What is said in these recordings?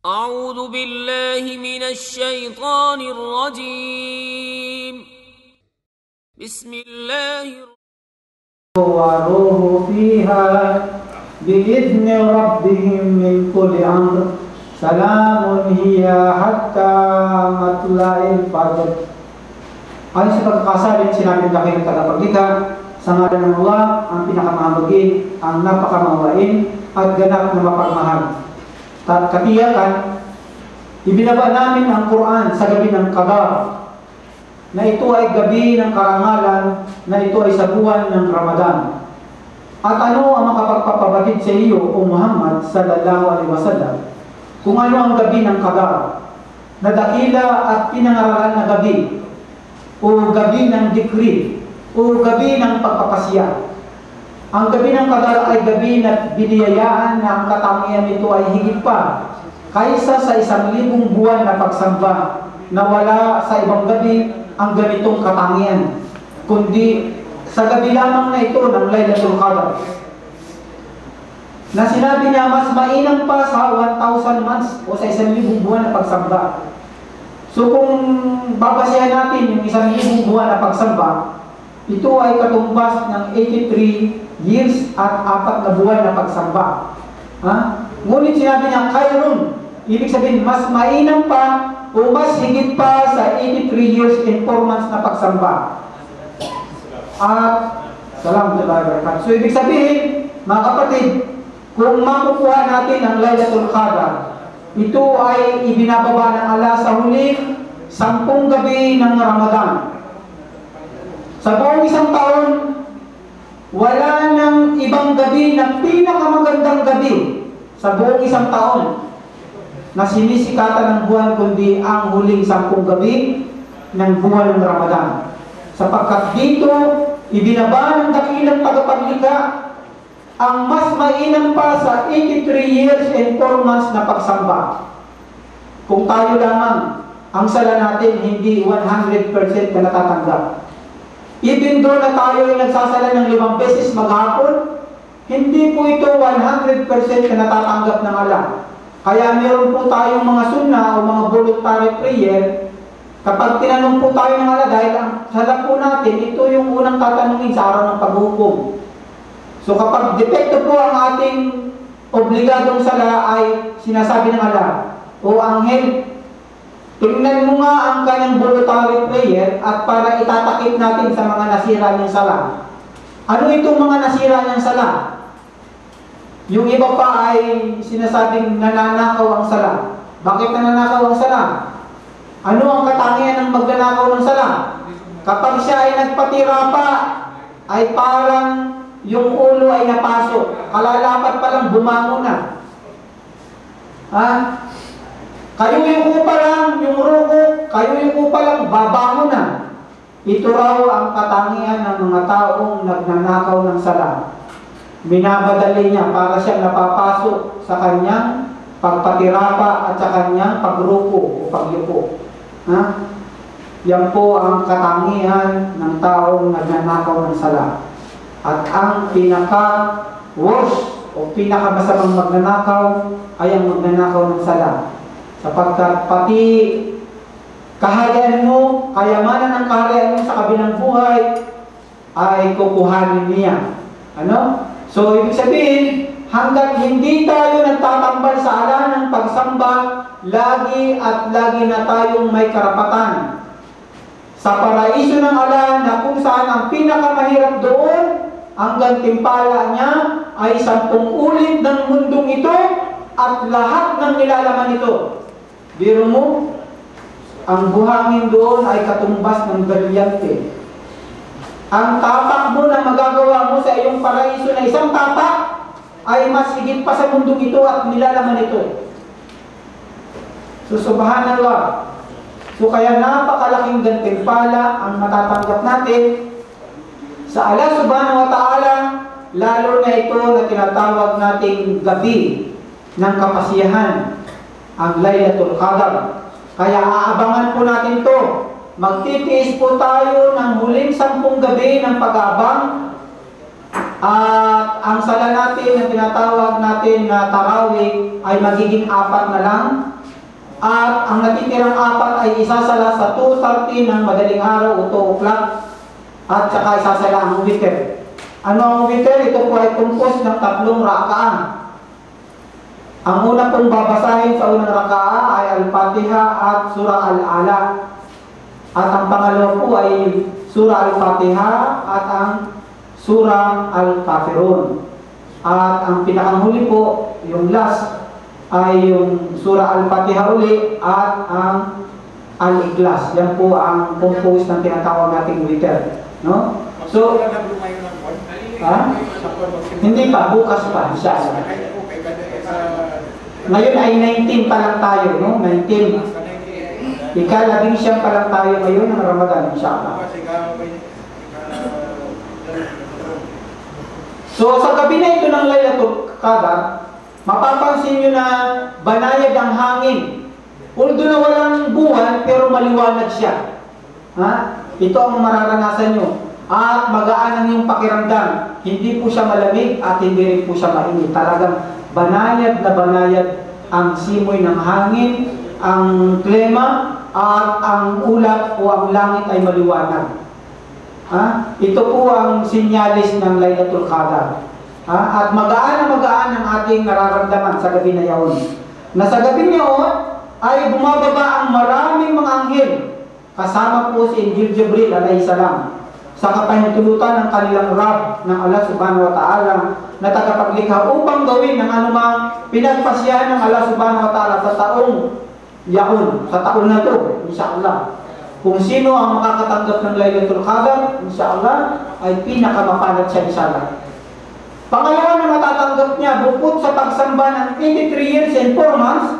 أعوذ بالله من الشيطان الرجيم. بسم الله وروح فيها بإذن ربهم من كل أمر سلام هي حتى مطلع الفجر. Ayon sa pagkakasabi, sinabi ng dakilang tagapaglikha, sa ngalan ng Allah, ang pinakamahabagin, ang napakamawain, at ganap na mapagmahal. Katiyakan, ibinaba namin ang Quran sa gabi ng Qadar, na ito ay gabi ng karangalan, na ito ay sa buwan ng Ramadan. At ano ang makapagpapabatid sa iyo, O Muhammad sallallahu alaihi wasallam, kung ano ang gabi ng Qadar, na dakila at pinangaralan na gabi, o gabi ng dikri, o gabi ng pagpapasya. Ang gabi ng Qadar ay gabi na biniyayaan na ang katangian nito ay higit pa kaysa sa 1,000 buwan na pagsamba, na wala sa ibang gabi ang ganitong katangian, kundi sa gabi lamang na ito ng Laylatul Qadar, na sinabi niya mas mainam pa sa 1,000 months o sa 1,000 buwan na pagsamba. So kung babasehan natin yung 1,000 buwan na pagsamba, ito ay katumbas ng 83 years at 4 na buwan na pagsamba. Ngunit sinabi niya, kayrun, ibig sabihin, mas mainam pa o mas higit pa sa 83 years and 4 months na pagsamba. At, salamat sa. So ibig sabihin, mga kapatid, kung makukuha natin ang Laylatul Qadar, ito ay ibinababa ng Allah sa huling 10 gabi ng Ramadan. Sa buong isang taon, wala nang ibang gabi na pinakamagandang gabi sa buong isang taon na sinisikatan ng buwan, kundi ang huling 10 gabi ng buwan ng Ramadan. Sapagkat dito, ibinaba ng dakilang tagapaglikha ang mas mainam pa sa 83 years and 4 months na pagsamba. Kung tayo lamang, ang sala natin hindi 100% na natatanggap. Even though na tayo ay nagsasala ng 5 beses maghapon, hindi po ito 100% na natatanggap ng Allah. Kaya meron po tayong mga sunnah o mga voluntary prayer. Kapag tinanong po tayo ng Allah, dahil ang sala po natin, ito yung unang tatanungin sa araw ng paghukom. So kapag depekto po ang ating obligadong sala, ay sinasabi ng Allah, O anghel, tingnan mo nga ang kanyang voluntary prayer at para itatakip natin sa mga nasira niyang sala. Ano itong mga nasira niyang sala? Yung iba pa ay sinasabing nananakaw ang sala. Bakit nananakaw ang sala? Ano ang katangian ng magnanakaw ng sala? Kapag siya ay nagpatira pa, ay parang yung ulo ay napasok. Kalalapat pa lang, bumangon na. Kayuhin pa lang yung ruko, kayuhin pa lang, babangon na. Ito raw ang katangian ng mga taong nagnanakaw ng sala. Minabadali niya para siya napapasok sa kanyang pagpatira pa at sa kanyang pagruko o pagyuko. Yan po ang katangian ng taong nagnanakaw ng sala. At ang pinaka-worst o pinakamasamang magnanakaw ay ang magnanakaw ng sala. Sapagkat pati kaharian mo, kayamanan ng kaharian mo sa kabilang buhay ay kukuhanin niya. So, ibig sabihin, hanggat hindi tayo nagtatambal sa ala ng pagsamba, lagi at lagi na tayong may karapatan sa paraiso ng ala, na kung saan ang pinakamahirap doon, ang gantimpala niya ay 10 ulit ng mundong ito at lahat ng nilalaman ito. Biro mo, ang buhangin doon ay katumbas ng brilyante. Ang tapak mo na magagawa mo sa iyong paraiso na isang tapak ay mas higit pa sa mundong ito at nilalaman ito. So, subhanallah. So, kaya napakalaking gantimpala ang matatanggap natin sa Allah subhanahu wa ta'ala, lalo na ito na tinatawag nating gabi ng kapasiyahan, ang Laylatul Qadar. Kaya aabangan po natin to. Magtitiis po tayo ng huling 10 gabi ng pag-aabang At ang sala natin na tinatawag natin na tarawih ay magiging 4 na lang. At ang natitirang 4 ay isasala sa 2:30 ng madaling araw o 2 o'clock. At saka isasala ang witr. Ano ang witr? Ito po ay compose ng 3 rakaah. Ang una pong babasahin sa unang rakaah ay Al-Fatiha at Surah Al-Ala. At ang pangalawa po ay Surah Al-Fatiha at ang Surah Al-Kafirun. At ang pinakanghuli po, yung last, ay yung Surah Al-Fatiha uli at ang Al-Ikhlas. Yan po ang compose ng tinatawag nating witr. No? So, hindi pa, bukas pa, inshallah. Ngayon ay 19 pa lang tayo, no? 19. Ika-11 pa lang tayo ngayon ng Ramadan, inshallah. So, sa gabi na ito ng Laylatul Qadr, mapapansin nyo na banayad ang hangin. Although na walang buwan, pero maliwanag siya. Ha? Ito ang mararanasan nyo. At magaan ang iyong pakiramdam. Hindi po siya malamig at hindi rin po siya mainit. Talagang banayad na banayad ang simoy ng hangin, ang klima, at ang ulap o ang langit ay maliwanag. Ha? Ito po ang sinyalis ng Laylatul Qadr. At magaan ang ating nararamdaman sa gabi na yaon. Na sa gabi na yaon ay bumababa ang maraming mga anghel. Kasama po si Anghel Jibril alayhi salam sa kapahintulutan ng kanilang Rab ng Allah subhanahu wa ta'ala na tagapaglikha upang gawin ng anumang pinagpasyahan ng Allah subhanahu wa ta'ala sa taong yaon, sa taon na ito, insyaAllah. Kung sino ang makakatanggap ng Laylatul Qadr, insyaAllah, ay pinakamapalad siya, insyaAllah. Pangalawa na matatanggap niya, bukod sa pagsamba ng 83 years and 4 months,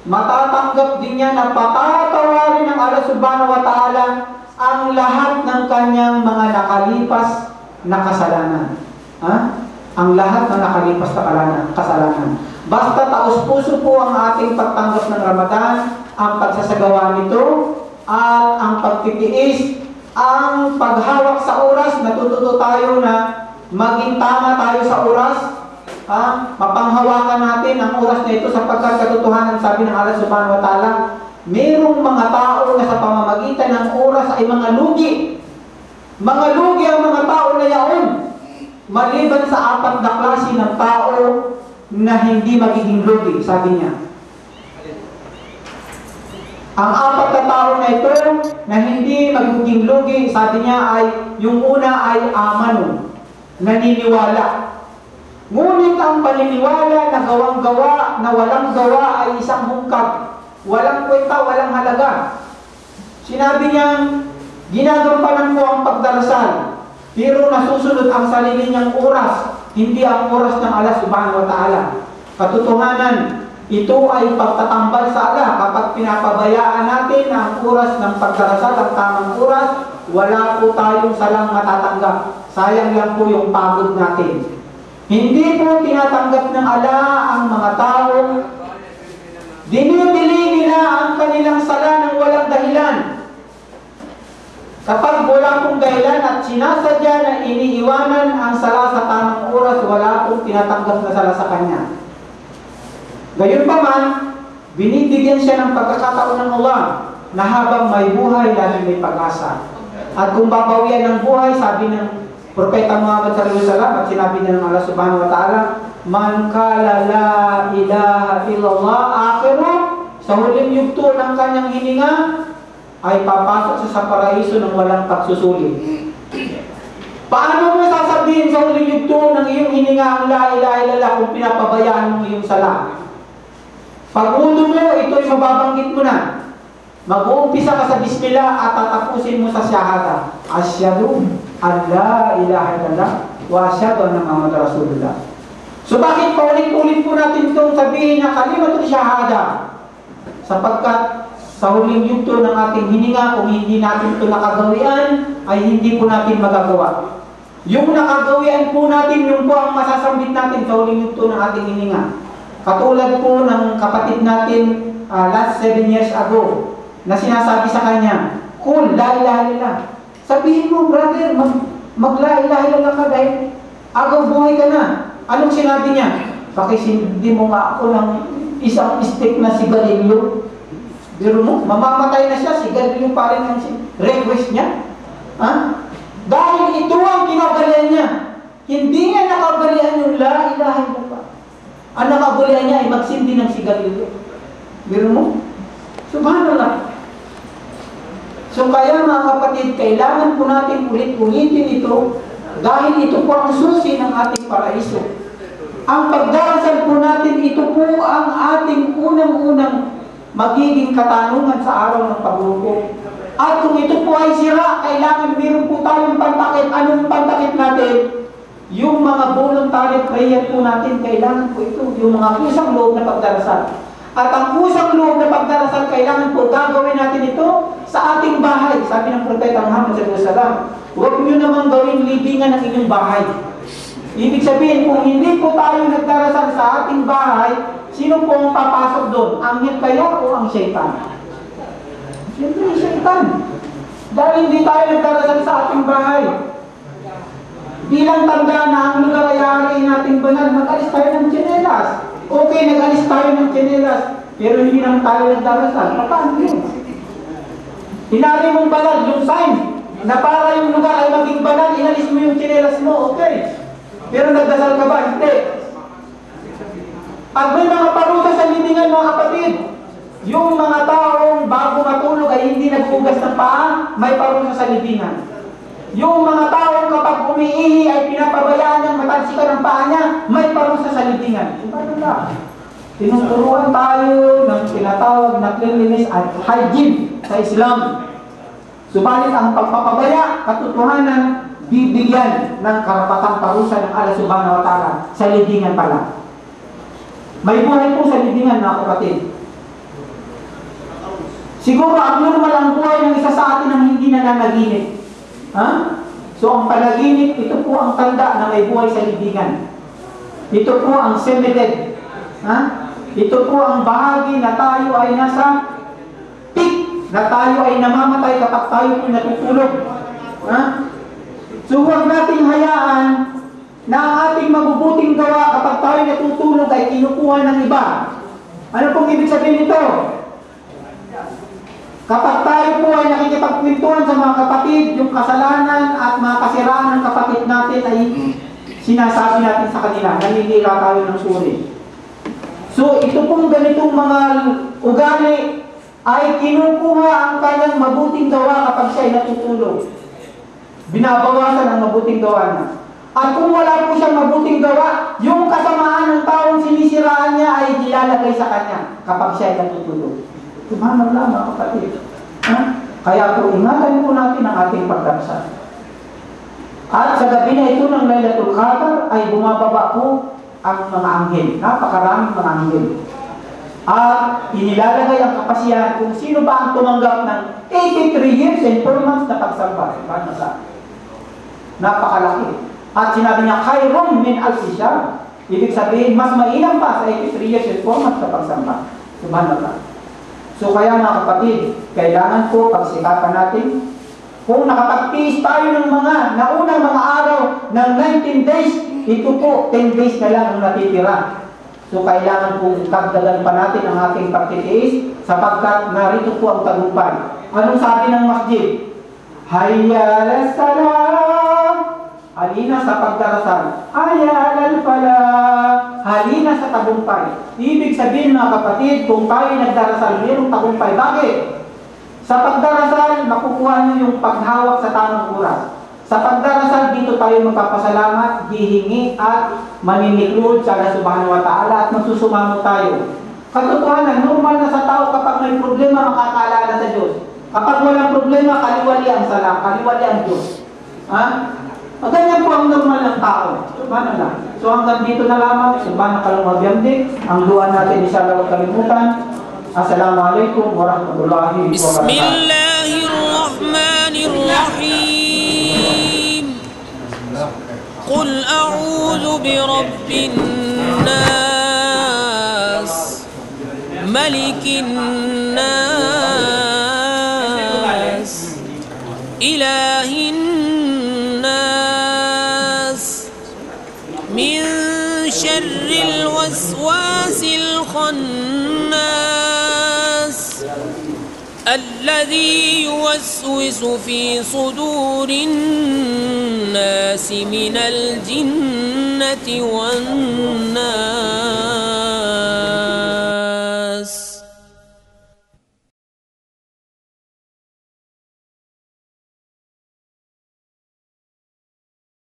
matatanggap din niya na patatawarin ng Allah subhanahu wa ta'ala ang lahat ng kanyang mga nakalipas na kasalanan. Ha? Ang lahat ng nakalipas na kasalanan. Basta taos-puso po ang ating pagtanggap ng Ramadan, ang pagsasagawa nito, at ang pagtitiis, ang paghawak sa oras. Natututo tayo na maging tama tayo sa oras. Mapanghawakan natin ang oras na ito sapagkat katotohanan, sabi ng Allah subhanahu wa ta'ala, mayroong mga tao na sa pamamagitan ng oras ay mga lugi. Mga lugi ang mga tao na yaon. Maliban sa 4 na klase ng tao na hindi magiging lugi, sabi niya. Ang 4 na tao na ito na hindi magiging lugi, sabi niya ay, yung una ay amanu, naniniwala. Ngunit ang paniniwala na gawang-gawa, na walang gawa ay isang hungkab. Walang kwenta, walang halaga. Sinabi niyang, ginagampanan ko ang pagdarasal, pero nasusunod ang sarili niyang oras, hindi ang oras ng Allah subhanahu wa ta'ala. Katotohanan, ito ay pagtatambal sa Allah. Kapag pinapabayaan natin ang oras ng pagdarasal, ang tamang oras, wala po tayong salang matatanggap. Sayang lang po yung pagod natin. Hindi po tinatanggap ng Allah ang mga tao. Dinidili nila ang kanilang sala ng walang dahilan. Kapag wala pong dahilan at sinasadya na iniiwanan ang sala sa tamang oras, wala pong tinatanggap na sala sa kanya. Gayunpaman, binibigyan siya ng pagkakataon ng Allah na habang may buhay, lalo may pag-asa. At kung babawian ng buhay, sabi ng Propeta Muhammad sallallahu alaihi wasallam at sinabi niya ng Allah subhanahu wa ta'ala, man kala la ilaha illallah akhiru, sa huling yugto ng kanyang hininga ay papasok siya sa paraiso ng walang pagsusuli. Paano mo sasabihin sa huling yugto ng iyong hininga ang la ilaha illallah kung pinapabayaan mo iyong sala? Pag ulo mo, ito'y mababanggit mo na. Mag-uumpisa ka sa bismillah at tatapusin mo sa syahada. Asyhadu an la ilaha illallah wa asyhadu anna Muhammadar Rasulullah. So bakit paulit-ulit po natin itong sabihin na kalimatul syahada? Sapagkat sa huling yugto ng ating hininga, kung hindi natin ito nakagawian, ay hindi po natin magagawa. Yung nakagawian po natin, yung po ang masasambit natin sa huling yugto ng ating hininga. Katulad po ng kapatid natin last 7 years ago, na sinasabi sa kanya, Kul, la ilaha illallah. Sabihin mo, brother, mag la ilaha illallah ka dahil Agaw buhay ka na. Anong sinabi niya? Pakisindi mo nga ako ng isang stick na sigarilyo. Biro mo, mamamatay na siya, sigarilyo pa rin ang request niya. Ha? Dahil ito ang kinabalian niya. Hindi niya nakabalian yung la ilaha illallah. Ang nakabalian niya ay magsindi ng sigarilyo. Biro mo? Subhanallah. So kaya mga kapatid, kailangan po natin ulit-ulitin ito dahil ito po ang susi ng ating paraiso. Ang pagdarasal po natin, ito po ang ating unang-unang magiging katanungan sa araw ng paghukom. At kung ito po ay sira, kailangan meron po tayong pantakip. Anong pantakip natin? Yung mga voluntary prayer po natin, kailangan po ito. Yung mga kusang loob na pagdarasal. At ang kusang loob na pagdarasal, kailangan po gagawin natin ito sa ating bahay. Sabi ng Propeta Muhammad SAW, huwag nyo naman gawing libingan ng inyong bahay. Ibig sabihin, kung hindi po tayo nagdarasal sa ating bahay, sino po ang papasok doon? Anghel kaya o ang syaitan? Siyempre ang syaitan. Dahil hindi tayo nagdarasal sa ating bahay. Bilang tanda na ang lugar ay aariin nating banal, mag-alis tayo ng tsinelas. Okay, nag-alis tayo ng tsinelas, pero hindi naman tayo nagdarasal. Paano yun? Hinari mong banal, yung sign, na para yung lugar ay maging banal, inalis mo yung tsinelas mo, okay. Pero nagdasal ka ba? Hindi. Pag may mga parusa sa libingan, mga kapatid, yung mga taong bago matulog ay hindi naghugas ng paa, may parusa sa libingan. Yung mga taong kapag umiihi ay pinapabayaan niyang matalsikan ng paa niya, may parusa sa libingan. Paano ba? Tinuturuan tayo ng tinatawag na cleanliness at hygiene sa Islam. Subalit ang pagpapabaya, katotohanan, bibigyan ng karapatang parusa ng Allah Subhanahu wa Ta'ala sa libingan pala. May buhay po sa libingan, mga kapatid. Siguro ang normal ang buhay ng isa sa atin ang hindi nananaginip. Ha? So ang panaginip, ito po ang tanda na may buhay sa libingan. Ito po ang semi-dead. Ha? Ito po ang bahagi na tayo ay nasa peak, na tayo ay namamatay kapag tayo po natutulog. Ha? So huwag nating hayaan na ang ating mabubuting gawa kapag tayo natutulog ay kinukuha ng iba. Ano pong ibig sabihin nito? Kapag tayo po ay nakikipagkwentuhan sa mga kapatid, yung kasalanan at mga kasiraan ng kapatid natin ay sinasabi natin sa kanila, naninira tayo ng suri. So ito pong ganitong mga ugali ay kinukuha ang kanyang mabuting gawa kapag siya ay natutulog. Binabawasan ang mabuting gawa niya. At kung wala po siyang mabuting gawa, yung kasamaan ng taong sinisiraan niya ay ilalagay sa kanya kapag siya ay natutulog. Subhanallah, mga kapatid. Ha? Kaya po ingatan po natin ang ating pagdarasal. At sa gabi na ito ng Laylatul Qadr ay bumababa po ang mga anghel. Napakaraming mga anghel. At inilalagay ang kapasiyahan kung sino ba ang tumanggap ng 83 years and 4 months na pagsamba. Subhanallah. Napakalaki. At sinabi niya, khairum min alfi shahr. Ibig sabihin, mas mainam pa sa 83 years and 4 months na pagsamba. Subhanallah. So kaya mga kapatid, kailangan po pagsikapan natin. Kung nakapagtiis tayo ng mga naunang mga araw ng 19 days, ito po 10 days na lang ang natitira. So kailangan po dagdagan pa natin ang ating pagtitiis sapagkat narito po ang tagumpay. Anong sabi ng masjid? Hayya alas-salam, halina sa pagdarasal. Hayya alal-falah, halina sa tagumpay. Ibig sabihin mga kapatid, kung tayo nagdarasal, mayroong tagumpay. Bakit? Sa pagdarasal, makukuha nyo yung paghawak sa tamang oras. Sa pagdarasal, dito tayo magpapasalamat, hihingi at maniniklod sa Allah Subhanahu wa Ta'ala at magsusumamo tayo. Katotohanan, normal na sa tao kapag may problema makakaalala sa Diyos. Kapag walang problema, kaliwali ang sala, kaliwali ang Diyos. Ha? Ganyan po ang normal ng tao. Subhanallah. So hanggang dito na lamang, subhanakallahumma wa bihamdik. Ang dua natin inshallah huwag kalimutan. Assalamualaikum warahmatullahi wabarakatuh. Bismillahirrahmanirrahim. Qul a'udzu birabbin nas, malikin nas, ilahin nas, الذي يوسوس في صدور الناس من الجنة والناس.